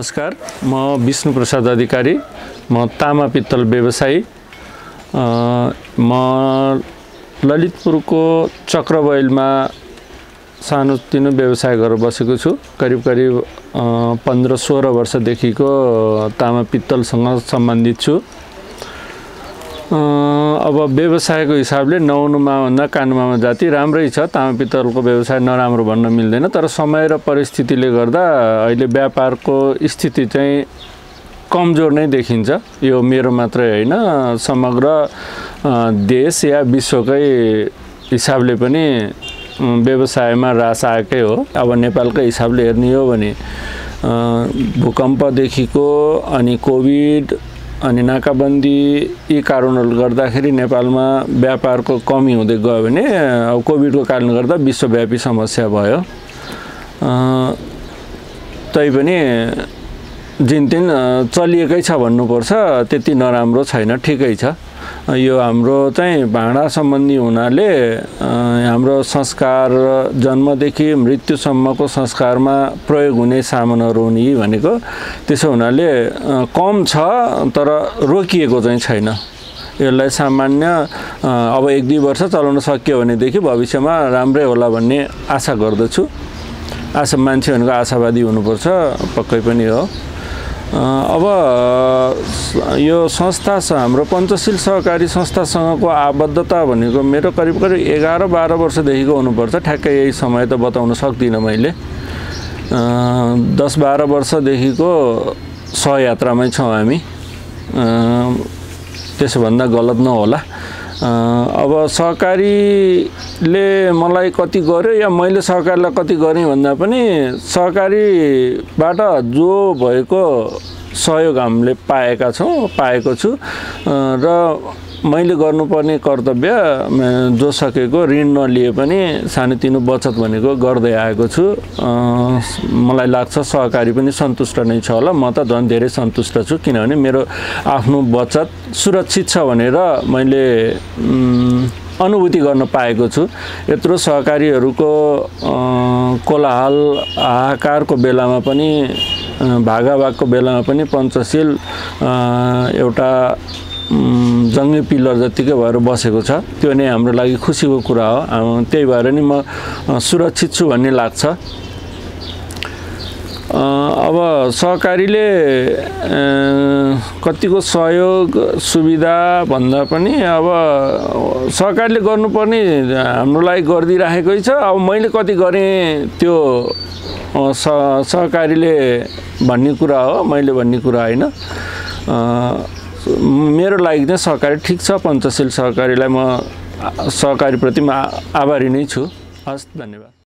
नमस्कार, म विष्णु प्रसाद अधिकारी, म तामा पित्तल व्यवसायी। म ललितपुरको चक्रबैलमा सानोतिनो व्यवसाय गरेर बसेको छु। करिब 15-16 वर्षदेखिको तामा पित्तलसँग सम्बन्धित छु। अब व्यवसायको हिसाबले नहुनुमा भन्दा कानुमा जाति राम्रै छ। तामा पित्तलको व्यवसाय नराम्रो भन्न मिल्दैन, तर समय र परिस्थितिले गर्दा अहिले व्यापारको स्थिति चाहिँ कमजोर नै देखिन्छ। यो मेरो मात्रै होइन, समग्र देश या विश्वकै हिसाबले पनि व्यवसायमा ह्रास आएकै हो। अब नेपालकै हिसाबले हेर्ने हो भने भूकम्पदेखिको अनि कोभिड अनि नाकाबन्दी यी कारणहरूले गर्दाखेरि नेपालमा व्यापारको कमी हुँदै गयो भने अब कोभिडको कारणले गर्दा विश्वव्यापी समस्या भयो। तैपनि जिनतिन चलिएकै छ भन्नुपर्छ, त्यति नराम्रो छैन, ठिकै छ। यो हाम्रो चाहिँ भाँडा सम्बन्धी हुनाले हाम्रो संस्कार जन्मदेखि मृत्युसम्मको संस्कारमा प्रयोग हुने सामानहरू हुने भनेको, त्यसो हुनाले कम छ तर रोकिएको चाहिँ छैन। यसलाई सामान्य अब 1-2 वर्ष चलाउन सकियो भनेदेखि भविष्यमा राम्रै होला भन्ने आशा गर्दछु। मान्छे भनेको आशावादी हुनुपर्छ, पक्कै पनि हो। अब यो संस्था हाम्रो पञ्चशील सहकारी संस्थासँगको आबद्धता भनेको मेरो करिब 11-12 वर्षदेखिको हुनुपर्छ। ठ्याक्कै यही समय त बताउन सक्दिनँ मैले। 10-12 वर्षदेखिको सहयात्रामै छौँ हामी। त्यसोभन्दा गलत नहोला। अब सहकारीले मलाई कति गर्यो या मैले सहकारीलाई कति गरेँ भन्दा पनि सहकारीबाट जो भएको सहयोग हामीले पाएको छु र मैले गर्नुपर्ने कर्तव्य जो सकेको ऋण नलिए पनि सानोतिनो बचत भनेको गर्दै आएको छु। मलाई लाग्छ सहकारी पनि सन्तुष्ट नै छ होला। म त झन् धेरै सन्तुष्ट छु, किनभने मेरो आफ्नो बचत सुरक्षित छ भनेर मैले अनुभूति गर्न पाएको छु। यत्रो सहकारीहरूको कोलाहल हाहाकारको बेलामा पनि, भागाभागको बेलामा पनि पञ्चशील एउटा जङ्गे पिलर जतिकै भएर बसेको छ। त्यो नै हाम्रो लागि खुसीको कुरा हो। त्यही भएर नि म सुरक्षित छु भन्ने लाग्छ। अब सहकारीले कतिको सहयोग सुविधा भन्दा पनि अब सहकारीले गर्नुपर्ने हाम्रो लागि गरिदिइराखेकै छ। अब मैले कति गरेँ त्यो सहकारीले भन्ने कुरा हो, मैले भन्ने कुरा होइन। मेरो लागि चाहिँ सहकारी ठिक छ। पञ्चशील सहकारीलाई म सहकारीप्रति म आभारी नै छु। हस्, धन्यवाद।